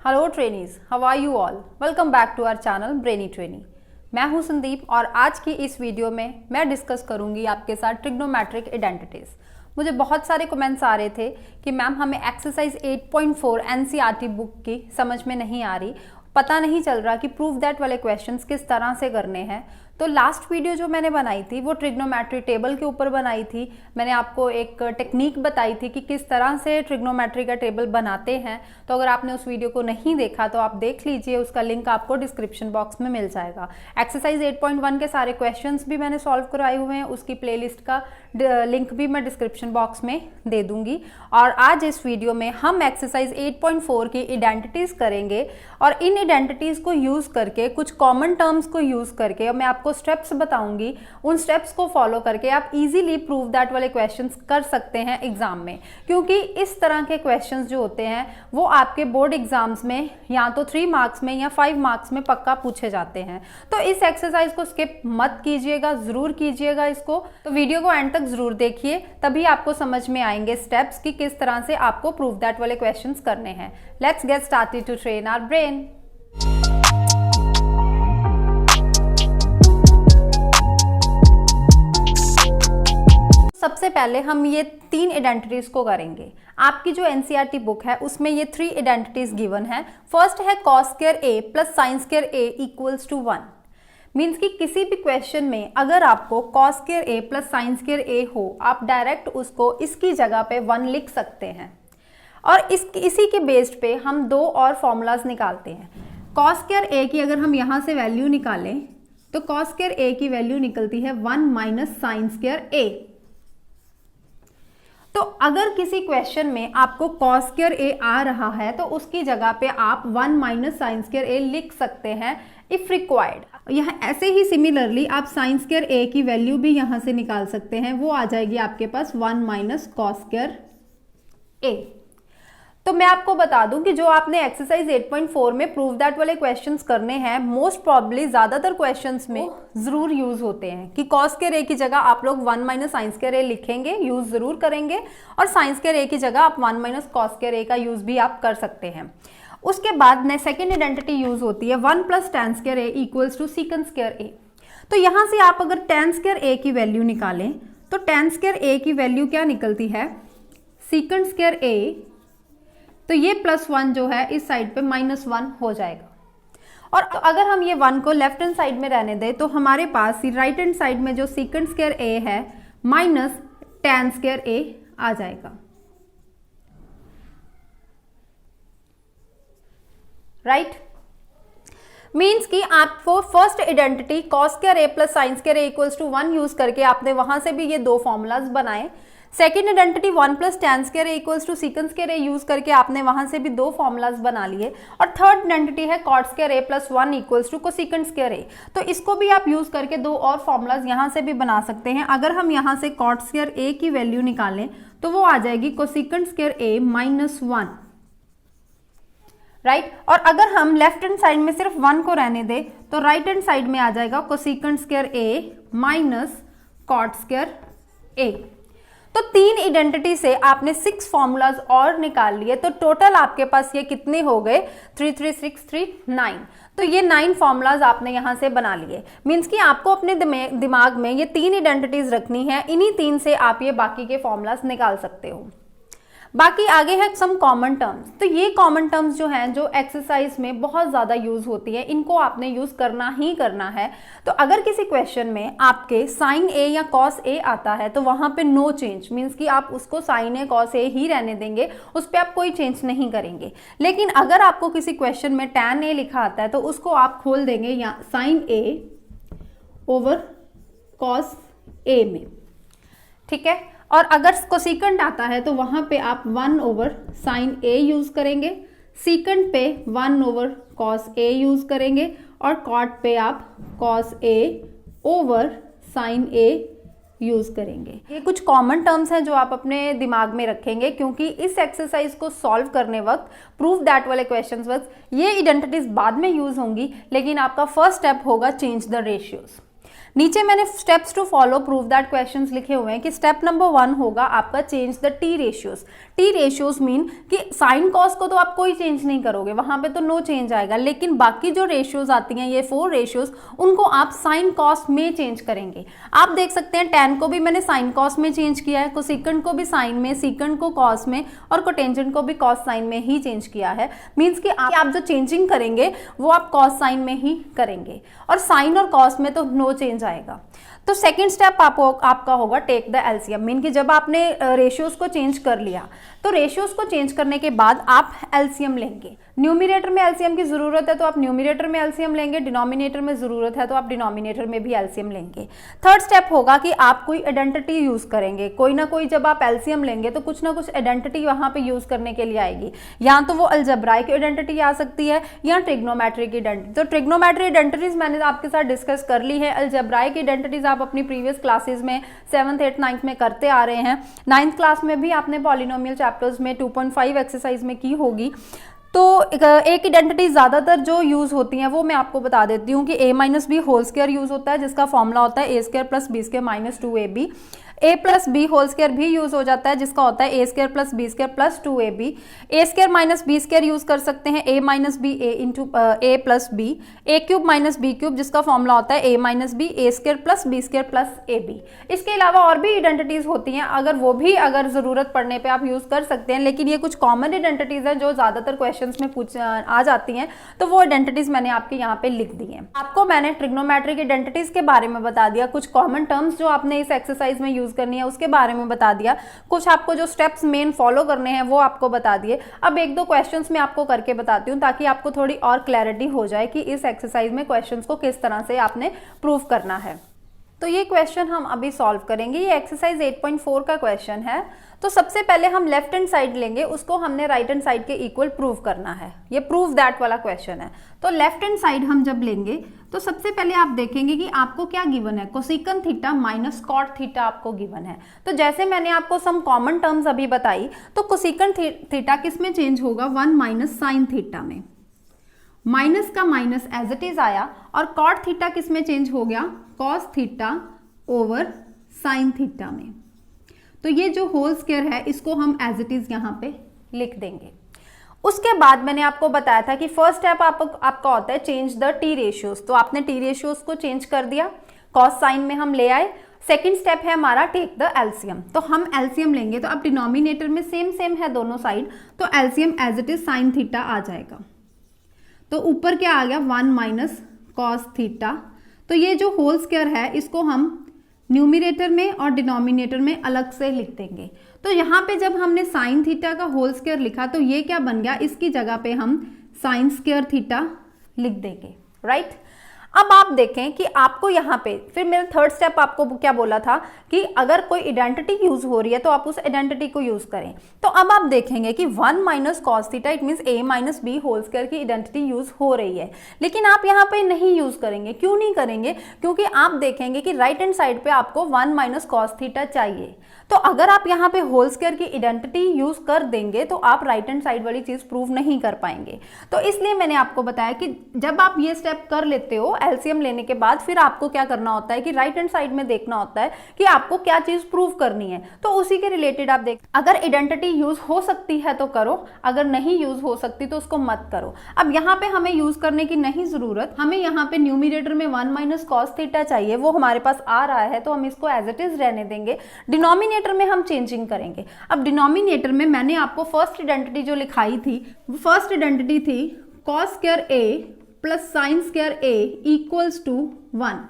Hello trainees, how are you all. Welcome back to our channel brainy trainee. मैं हूं संदीप और आज की इस वीडियो में मैं डिस्कस करूंगी आपके साथ ट्रिग्नोमेट्रिक आइडेंटिटीज। मुझे बहुत सारे कमेंट्स आ रहे थे कि मैम हमें एक्सरसाइज 8.4 एनसीईआरटी बुक की समझ में नहीं आ रही, पता नहीं चल रहा कि प्रूव दैट वाले क्वेश्चंस किस तरह से करने हैं। तो लास्ट वीडियो जो मैंने बनाई थी वो ट्रिग्नोमेट्री टेबल के ऊपर बनाई थी। मैंने आपको एक टेक्निक बताई थी कि किस तरह से ट्रिग्नोमेट्री का टेबल बनाते हैं। तो अगर आपने उस वीडियो को नहीं देखा तो आप देख लीजिए, उसका लिंक आपको डिस्क्रिप्शन बॉक्स में मिल जाएगा। एक्सरसाइज 8.1 के सारे क्वेश्चंस भी मैंने सॉल्व करवाए हुए हैं, उसकी प्लेलिस्ट का लिंक भी मैं डिस्क्रिप्शन बॉक्स में दे दूंगी। और आज इस वीडियो में हम एक्सरसाइज 8.4 की आइडेंटिटीज करेंगे और इन आइडेंटिटीज को यूज करके, कुछ कॉमन टर्म्स को यूज करके मैं आपको स्टेप्स बताऊंगी। उन स्टेप्स को फॉलो करके आप इजीली प्रूव दैट वाले क्वेश्चंस कर सकते हैं एग्जाम में, क्योंकि इस तरह के क्वेश्चंस जो होते हैं वो आपके बोर्ड एग्जाम्स में या तो 3 मार्क्स में या 5 मार्क्स में पक्का पूछे जाते हैं। तो इस एक्सरसाइज को स्किप मत कीजिएगा, जरूर कीजिएगा इसको। तो वीडियो को एंड तक जरूर देखिए, तभी आपको समझ में आएंगे स्टेप्स कि किस तरह से आपको प्रूव दैट वाले क्वेश्चंस करने हैं। Let's get started to train our brain. सबसे पहले हम ये 3 आइडेंटिटीज को करेंगे। आपकी जो एनसीईआरटी बुक है उसमें ये 3 आइडेंटिटीज गिवन है। फर्स्ट है cos square A plus sin square A equals to 1। Means कि किसी भी क्वेश्चन में अगर आपको cos square A plus sin square A हो, आप डायरेक्ट उसको इसकी जगह पे 1 लिख सकते हैं। और इसी के बेस्ड पे हम 2 और फॉर्मूलाज निकालते हैं। कॉस स्क्वायर ए की अगर हम यहाँ से वैल्यू निकालें तो कॉस स्क्वायर ए की वैल्यू निकलती है 1 माइनस साइन स्क्वायर ए। तो अगर किसी क्वेश्चन में आपको कॉस स्क्वायर ए आ रहा है तो उसकी जगह पे आप 1 माइनस साइन स्क्वायर ए लिख सकते हैं इफ रिक्वायर्ड। यह ऐसे ही सिमिलरली आप साइन स्क्वायर ए की वैल्यू भी यहां से निकाल सकते हैं, वो आ जाएगी आपके पास 1 माइनस कॉस स्क्वायर ए। तो मैं आपको बता दूं कि जो आपने एक्सरसाइज 8.4 में प्रूव दैट वाले क्वेश्चंस करने हैं, मोस्ट प्रॉब्ली ज्यादातर क्वेश्चंस में जरूर यूज होते हैं कि कॉस स्क्वायर ए की जगह आप लोग 1 माइनस साइन स्क्वायर ए लिखेंगे, यूज जरूर करेंगे। और साइन स्क्वायर ए की जगह आप 1 माइनस कॉस स्क्वायर ए का यूज भी आप कर सकते हैं। उसके बाद सेकेंड आइडेंटिटी यूज होती है 1 plus ten square A equals to secant square A. तो यहां से आप अगर टेन स्क्वायर ए की वैल्यू निकालें तो टेन स्क्वायर ए की वैल्यू क्या निकलती है, सीकंड स्क्वायर ए। तो ये +1 जो है इस साइड पे -1 हो जाएगा। और तो अगर हम ये 1 को लेफ्ट हैंड साइड में रहने दें तो हमारे पास राइट हैंड साइड में जो सीकंड स्क्वायर ए है माइनस टेन स्क्वायर ए आ जाएगा। राइट मीन्स कि आपको first identity cos square A plus sin square A equals to 1 use करके आपने वहां से भी ये 2 फॉर्मूलाज बनाए। Second identity 1 plus ten square A equals to secant square A use करके आपने वहां से भी 2 फॉर्मूलाज बना लिए। और थर्ड आइडेंटिटी है cot square A plus 1 equals to cosecant square A. तो इसको भी आप यूज करके 2 और फॉर्मूलाज यहां से भी बना सकते हैं। अगर हम यहां से कॉट स्क्वायर ए की वैल्यू निकालें तो वो आ जाएगी कोसेकंड स्क्वायर ए -1। राइट और अगर हम लेफ्ट हैंड साइड में सिर्फ 1 को रहने दें तो राइट हैंड साइड में आ जाएगा cosecant square A minus cot square A. तो 3 आइडेंटिटी से आपने 6 फॉर्मूलाज और निकाल लिए। तो टोटल आपके पास ये कितने हो गए, 3 3 6 3 9। तो ये 9 फॉर्मूलाज आपने यहां से बना लिए। मीन्स कि आपको अपने दिमाग में ये 3 आइडेंटिटीज रखनी है, इन्हीं 3 से आप ये बाकी के फॉर्मूलाज निकाल सकते हो। बाकी आगे है सम कॉमन टर्म्स। तो ये कॉमन टर्म्स जो हैं जो एक्सरसाइज में बहुत ज़्यादा यूज होती है, इनको आपने यूज करना ही करना है। तो अगर किसी क्वेश्चन में आपके साइन ए या कॉस ए आता है तो वहाँ पे नो चेंज, मीन्स कि आप उसको साइन ए कॉस ए ही रहने देंगे, उस पर आप कोई चेंज नहीं करेंगे। लेकिन अगर आपको किसी क्वेश्चन में टैन ए लिखा आता है तो उसको आप खोल देंगे या साइन ए ओवर कॉस ए में। ठीक है, और अगर कोसेकंड आता है तो वहां पे आप 1 ओवर साइन ए यूज करेंगे, सीकंड पे 1 ओवर कॉस ए यूज करेंगे और कॉट पे आप cos A over sign A use करेंगे। ये कुछ कॉमन टर्म्स हैं जो आप अपने दिमाग में रखेंगे, क्योंकि इस एक्सरसाइज को सॉल्व करने वक्त, प्रूफ दैट वाले क्वेश्चंस वक्त ये आइडेंटिटीज बाद में यूज होंगी, लेकिन आपका फर्स्ट स्टेप होगा चेंज द रेशियोज। नीचे मैंने steps to follow prove that questions लिखे हुए हैं कि स्टेप नंबर 1 होगा आपका change the T ratios. T ratios mean कि साइन कॉस को तो आप कोई चेंज नहीं करोगे, वहां पे तो नो चेंज आएगा, लेकिन बाकी जो रेशियोज आती हैं ये 4 रेशियोज, उनको आप साइन कॉस में चेंज करेंगे। आप देख सकते हैं tan को भी मैंने साइन कॉस में चेंज किया है, कोसेकेंट को भी साइन में, सीकेंट को कॉस में और कोटेंजेंट को भी कॉस साइन में ही चेंज किया है। मीन्स कि आप जो चेंजिंग करेंगे वो आप कॉस साइन में ही करेंगे, और साइन और कॉस में तो नो चेंज आएगा। तो सेकेंड स्टेप आपका होगा टेक द एलसीएम, मीन कि जब आपने रेशियोज को चेंज कर लिया तो रेशियोज को चेंज करने के बाद आप एलसीएम लेंगे। न्यूमिनेटर में एलसीएम की जरूरत है तो आप न्यूमिनेटर में एलसीएम लेंगे, डिनोमिनेटर में जरूरत है तो आप डिनोमिनेटर में भी एलसीएम लेंगे। थर्ड स्टेप होगा कि आप कोई आइडेंटिटी यूज करेंगे, कोई ना कोई, जब आप एलसीएम लेंगे तो कुछ ना कुछ आइडेंटिटी वहां पे यूज करने के लिए आएगी, या तो वो अलजेब्राइक आइडेंटिटी आ सकती है या ट्रिग्नोमेट्रिक आइडेंटिटी। तो ट्रिग्नोमेट्रिक आइडेंटिटीज मैंने आपके साथ डिस्कस कर ली है, अलजेब्राइक आइडेंटिटीज आप अपनी प्रीवियस क्लासेस में 7th 8th 9th में करते आ रहे हैं, 9th क्लास में भी आपने पॉलिनोमियल चैप्टर्स में 2.5 एक्सरसाइज में की होगी। तो एक आइडेंटिटी ज्यादातर जो यूज होती हैं वो मैं आपको बता देती हूँ कि a minus B whole square use होता है, जिसका फॉर्मूला होता है a square plus B square minus 2ab। a plus B whole square भी यूज हो जाता है, जिसका होता है a square plus B square plus 2ab। a square minus B square use कर सकते हैं, a minus B a into a plus B, a cube minus B cube, जिसका फॉर्मूला होता है a minus B a square plus B square plus ab। इसके अलावा और भी आइडेंटिटीज होती हैं, अगर वो भी अगर जरूरत पड़ने पे आप यूज कर सकते हैं, लेकिन ये कुछ कॉमन आइडेंटिटीज हैं जो ज्यादातर क्वेश्चंस में आ जाती हैं, तो वो आइडेंटिटीज मैंने आपके यहाँ पे लिख दी हैं। आपको मैंने ट्रिग्नोमेट्रिक आइडेंटिटीज के बारे में बता दिया, कुछ कॉमन टर्म्स जो आपने इस एक्सरसाइज में यूज करनी है उसके बारे में बता दिया, कुछ आपको जो स्टेप्स मेन फॉलो करने हैं वो आपको बता दिए। अब एक दो क्वेश्चंस मैं आपको करके बताती हूँ ताकि आपको थोड़ी और क्लैरिटी हो जाए कि इस एक्सरसाइज में क्वेश्चंस को किस तरह से आपने प्रूव करना है। तो ये क्वेश्चन हम अभी सॉल्व करेंगे। ये एक्सरसाइज 8.4 का क्वेश्चन है। तो सबसे पहले हम लेफ्ट हैंड साइड लेंगे, उसको हमने राइट हैंड साइड के इक्वल प्रूव करना है। ये प्रूव दैट वाला क्वेश्चन है। तो लेफ्ट हैंड साइड हम जब लेंगे तो सबसे पहले आप देखेंगे कि आपको क्या गिवन है, कोसेकंट थीटा माइनस कॉट थीटा आपको गिवन है। तो जैसे मैंने आपको सम कॉमन टर्म्स अभी बताई, तो कोसेकंट थीटा किस में चेंज होगा, 1 माइनस साइन थीटा में। माइनस का माइनस एज इट इज आया, और कॉट थीटा किस में चेंज हो गया, cos theta over sine theta में। तो ये जो होल स्क्वायर है इसको हम एज इट इज यहाँ पे लिख देंगे। उसके बाद मैंने आपको बताया था कि फर्स्ट स्टेप आपका होता है चेंज द टी रेशियोज। तो आपने टी रेशियोज को चेंज कर दिया, कॉस साइन में हम ले आए। सेकेंड स्टेप है हमारा टेक द एलसीएम। तो हम एलसीएम लेंगे, तो अब डिनोमिनेटर में सेम है दोनों साइड, तो LCM as it is sine theta आ जाएगा। तो ऊपर क्या आ गया, 1 माइनस कॉस थीटा। तो ये जो होल स्क्वायर है इसको हम न्यूमिनेटर में और डिनोमिनेटर में अलग से लिख देंगे। तो यहाँ पे जब हमने साइन थीटा का होल स्क्वायर लिखा तो ये क्या बन गया, इसकी जगह पे हम साइन स्क्वायर थीटा लिख देंगे, राइट। अब आप देखें कि आपको यहाँ पे फिर मेरा थर्ड स्टेप आपको क्या बोला था कि अगर कोई आइडेंटिटी यूज हो रही है तो आप उस आइडेंटिटी को यूज करें। तो अब आप देखेंगे कि 1 minus cos theta it means a minus B whole square की आइडेंटिटी यूज हो रही है, लेकिन आप यहाँ पे नहीं यूज करेंगे। क्यों नहीं करेंगे, क्योंकि आप देखेंगे कि राइट हैंड साइड पे आपको 1 माइनस कॉस थीटा चाहिए। तो अगर आप यहाँ पे होल स्क्वायर की आइडेंटिटी यूज कर देंगे तो आप राइट हैंड साइड वाली चीज प्रूव नहीं कर पाएंगे। तो इसलिए मैंने आपको बताया कि जब आप ये स्टेप कर लेते हो एलसीएम लेने के बाद, फिर आपको क्या करना होता है कि राइट हैंड साइड में देखना होता है कि आपको क्या चीज प्रूव करनी है। तो उसी के रिलेटेड आप देख, अगर आइडेंटिटी यूज हो सकती है तो करो, अगर नहीं यूज हो सकती तो उसको मत करो। अब यहाँ पे हमें यूज करने की नहीं जरूरत, हमें यहाँ पे न्यूमिनेटर में 1 माइनस कॉस थीटा चाहिए, वो हमारे पास आ रहा है तो हम इसको एज इट इज रहने देंगे। डिनोमिनेटर में हम चेंजिंग करेंगे। अब डिनोमिनेटर में मैंने आपको फर्स्ट आइडेंटिटी जो लिखाई थी, वो फर्स्ट आइडेंटिटी थी cos square a plus sin square a equals to 1।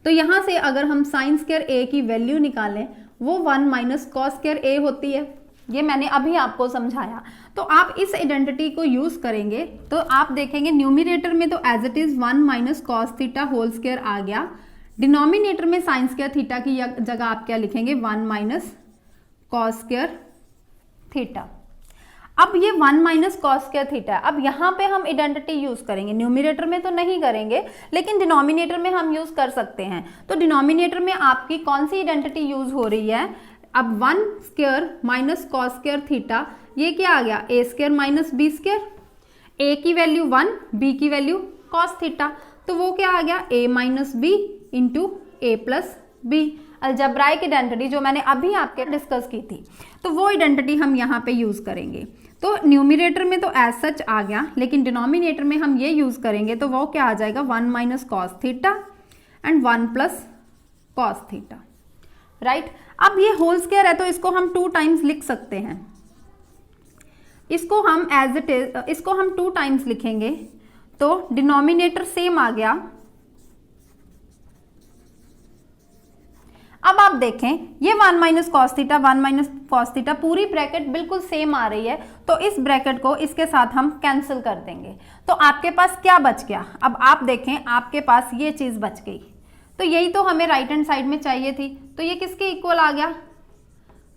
तो यहां से अगर हम साइन स्क्वायर a की वैल्यू निकालें वो 1 माइनस कॉस स्क्वायर a होती है। ये मैंने अभी आपको समझाया। तो आप इस आइडेंटिटी को यूज करेंगे तो आप देखेंगे न्यूमिनेटर में तो as it is 1 minus cos theta whole square आ गया, डिनोमिनेटर में साइन स्क्वायर थीटा की जगह आप क्या लिखेंगे, 1 माइनस कॉस स्क्वायर थीटा। अब ये 1 माइनस कॉस स्क्वायर थीटा है। अब यहाँ पे हम आइडेंटिटी यूज करेंगे, न्यूमिनेटर में तो नहीं करेंगे लेकिन डिनोमिनेटर में हम यूज कर सकते हैं। तो डिनोमिनेटर में आपकी कौन सी आइडेंटिटी यूज हो रही है, अब 1 square minus cos square theta, ये क्या आ गया, a square minus B square. a की वैल्यू 1, b की वैल्यू कॉस थीटा, तो वो क्या आ गया, a minus B into a plus B. Algebraic identity जो मैंने अभी आपके डिस्कस की थी, तो वो आइडेंटिटी हम यहाँ पे यूज करेंगे। तो न्यूमिनेटर में तो एज सच आ गया, लेकिन डिनोमिनेटर में हम ये यूज करेंगे तो वो क्या आ जाएगा, 1 minus cos theta and 1 plus cos theta, right. अब ये होल स्क्वायर है तो इसको हम 2 टाइम्स लिख सकते हैं, इसको हम एज इट इज, इसको हम 2 टाइम्स लिखेंगे तो डिनोमिनेटर सेम आ गया। अब आप देखें ये 1 minus cos theta 1 minus cos theta पूरी ब्रैकेट बिल्कुल सेम आ रही है, तो इस ब्रैकेट को इसके साथ हम कैंसिल कर देंगे। तो आपके पास क्या बच गया, अब आप देखें आपके पास ये चीज बच गई, तो यही तो हमें राइट हैंड साइड में चाहिए थी। तो ये किसके इक्वल आ गया,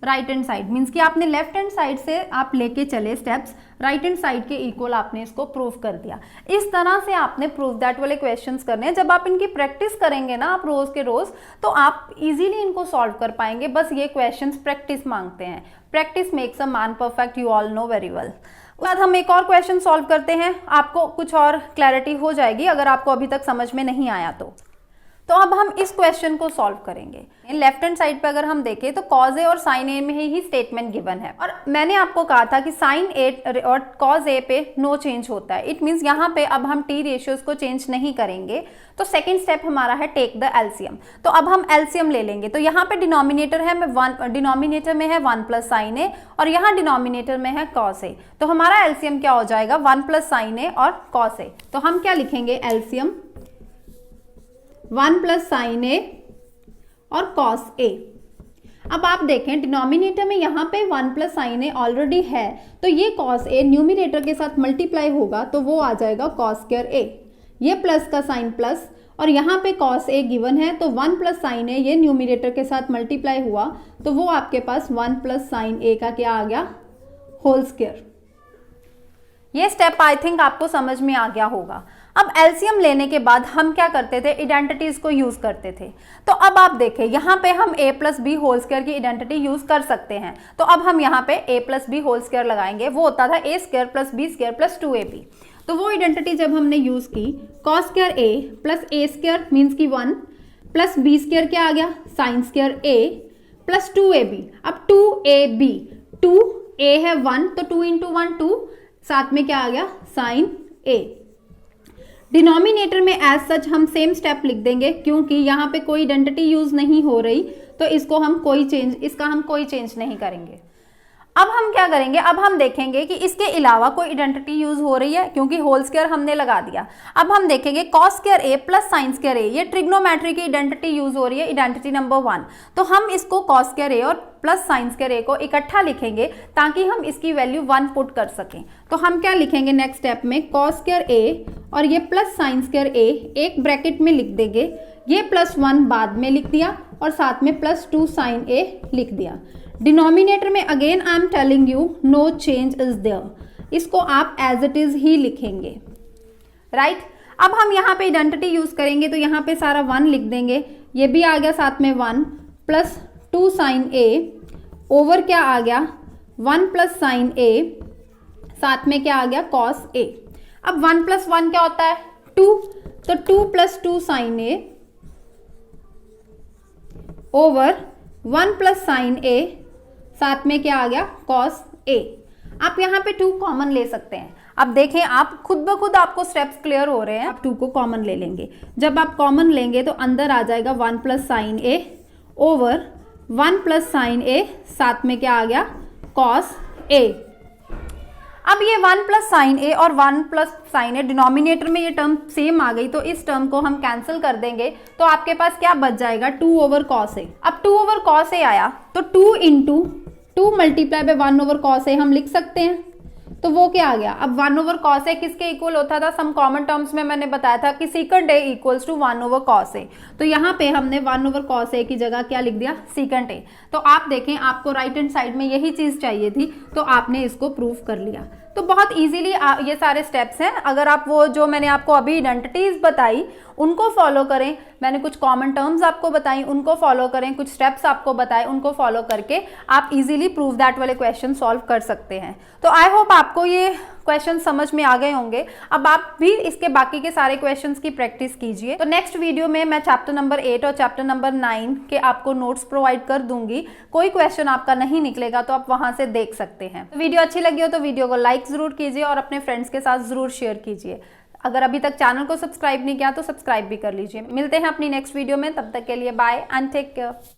राइट हैंड साइड, मीन्स कि आपने लेफ्ट हैंड साइड से आप लेके चले स्टेप्स, राइट हैंड साइड के इक्वल आपने इसको प्रूव कर दिया। इस तरह से आपने प्रूव दैट वाले क्वेश्चंस करने हैं। जब आप इनकी प्रैक्टिस करेंगे ना आप रोज के रोज, तो आप इजीली इनको सॉल्व कर पाएंगे। बस ये क्वेश्चंस प्रैक्टिस मांगते हैं, practice makes a man perfect, you all know very well. उसके बाद हम एक और क्वेश्चन सॉल्व करते हैं, आपको कुछ और क्लैरिटी हो जाएगी अगर आपको अभी तक समझ में नहीं आया तो अब हम इस क्वेश्चन को सॉल्व करेंगे। लेफ्ट हैंड साइड पे अगर हम देखें तो कॉज ए और साइन ए में ही स्टेटमेंट गिवन है, और मैंने आपको कहा था कि साइन ए और कॉज ए पे नो चेंज होता है। इट मींस यहाँ पे अब हम टी रेशियोज को चेंज नहीं करेंगे। तो सेकंड स्टेप हमारा है टेक द एलसीएम। तो अब हम एलसीएम ले लेंगे। तो यहाँ पे डिनोमिनेटर है डिनोमिनेटर में है 1 प्लस साइन ए और यहाँ डिनोमिनेटर में है कॉस ए। तो हमारा एलसीएम क्या हो जाएगा, 1 प्लस साइन ए और कॉस ए। तो हम क्या लिखेंगे, एलसीएम 1 प्लस साइन ए और कॉस ए। अब आप देखें डिनोमिनेटर में यहाँ पे 1 प्लस साइन ए ऑलरेडी है, तो ये कॉस ए न्यूमिनेटर के साथ मल्टीप्लाई होगा तो वो आ जाएगा कॉस स्क्वायर ए। ये प्लस का साइन प्लस, और यहाँ पे कॉस ए गिवन है तो 1 प्लस साइन ए ये न्यूमिनेटर के साथ मल्टीप्लाई हुआ तो वो आपके पास 1 प्लस साइन ए का क्या आ गया, होल स्क्वायर। ये स्टेप आई थिंक आपको समझ में आ गया होगा। अब एलसीएम लेने के बाद हम क्या करते थे, आइडेंटिटीज को यूज करते थे। तो अब आप देखें यहाँ पे हम a plus B whole square की आइडेंटिटी यूज कर सकते हैं। तो अब हम यहाँ पे a plus B whole square लगाएंगे, वो होता था a square plus B square plus 2ab। तो वो आइडेंटिटी जब हमने यूज की, cos square a plus a square means की 1 प्लस बी स्क्वायर क्या आ गया, sign square a plus 2ab। अब 2ab, 2a है 1 तो 2 इंटू 1 2, साथ में क्या आ गया, साइन a। डिनोमिनेटर में एज सच हम सेम स्टेप लिख देंगे, क्योंकि यहाँ पे कोई आइडेंटिटी यूज नहीं हो रही तो इसका हम कोई चेंज नहीं करेंगे। अब हम क्या करेंगे, अब हम देखेंगे कि इसके अलावा कोई आइडेंटिटी यूज हो रही है, क्योंकि होल स्क्वायर हमने लगा दिया। अब हम देखेंगे cos square A plus sin square ए, ये ट्रिग्नोमेट्री की आइडेंटिटी यूज हो रही है, आइडेंटिटी नंबर 1। तो हम इसको कॉस स्क्वायर ए और प्लस साइन स्क्वायर ए को इकट्ठा लिखेंगे ताकि हम इसकी वैल्यू 1 पुट कर सकें। तो हम क्या लिखेंगे नेक्स्ट स्टेप में, कॉस स्क्वायर ए और ये प्लस साइन स्क्वायर ए एक ब्रैकेट में लिख देंगे, ये प्लस 1 बाद में लिख दिया और साथ में प्लस 2 साइन ए लिख दिया। डिनोमिनेटर में again I am telling you no change is there, इसको आप एज इट इज ही लिखेंगे, राइट। अब हम यहाँ पे आइडेंटिटी यूज करेंगे तो यहाँ पे सारा 1 लिख देंगे, ये भी आ गया साथ में 1 प्लस 2 साइन ए ओवर क्या आ गया 1 प्लस साइन ए, साथ में क्या आ गया कॉस ए। अब 1 प्लस 1 क्या होता है 2, तो 2 प्लस 2 साइन ए ओवर 1 प्लस साइन ए, साथ में क्या आ गया कॉस ए। आप यहाँ पे 2 कॉमन ले सकते हैं। अब देखें आप खुद ब खुद आपको स्टेप्स क्लियर हो रहे हैं। आप 2 को कॉमन ले लेंगे, जब आप कॉमन लेंगे तो अंदर आ जाएगा 1 प्लस साइन ए ओवर 1 प्लस साइन ए, साथ में क्या आ गया कॉस ए। अब ये 1 प्लस साइन ए और 1 प्लस साइन ए डिनोमिनेटर में ये टर्म सेम आ गई, तो इस टर्म को हम कैंसिल कर देंगे तो आपके पास क्या बच जाएगा 2 ओवर कॉस ए। अब 2 ओवर कॉस ए आया तो 2 into 2 multiply by 1 over cos A हम लिख सकते हैं, तो वो क्या आ गया। अब 1 ओवर कॉस ए किसके इक्वल होता था, सम कॉमन टर्म्स में मैंने बताया था कि secant A equals to 1 over cos A. तो यहाँ पे हमने 1 ओवर कॉस ए की जगह क्या लिख दिया सीकेंट ए। तो आप देखें आपको राइट हैंड साइड में यही चीज चाहिए थी, तो आपने इसको प्रूव कर लिया। तो बहुत इजीली ये सारे स्टेप्स हैं। अगर आप वो जो मैंने आपको अभी आइडेंटिटीज बताई उनको फॉलो करें। मैंने कुछ कॉमन टर्म्स आपको बताई, उनको फॉलो करें, कुछ स्टेप्स आपको बताए, उनको फॉलो करके आप इजीली प्रूव दैट वाले क्वेश्चन सॉल्व कर सकते हैं। तो आई होप आपको ये क्वेश्चन समझ में आ गए होंगे। अब आप भी इसके बाकी के सारे क्वेश्चंस की प्रैक्टिस कीजिए। तो नेक्स्ट वीडियो में मैं चैप्टर नंबर 8 और चैप्टर नंबर 9 के आपको नोट्स प्रोवाइड कर दूंगी। कोई क्वेश्चन आपका नहीं निकलेगा तो आप वहां से देख सकते हैं। तो वीडियो अच्छी लगी हो तो वीडियो को लाइक जरूर कीजिए और अपने फ्रेंड्स के साथ जरूर शेयर कीजिए। अगर अभी तक चैनल को सब्सक्राइब नहीं किया तो सब्सक्राइब भी कर लीजिए। मिलते हैं अपनी नेक्स्ट वीडियो में, तब तक के लिए बाय एंड टेक केयर।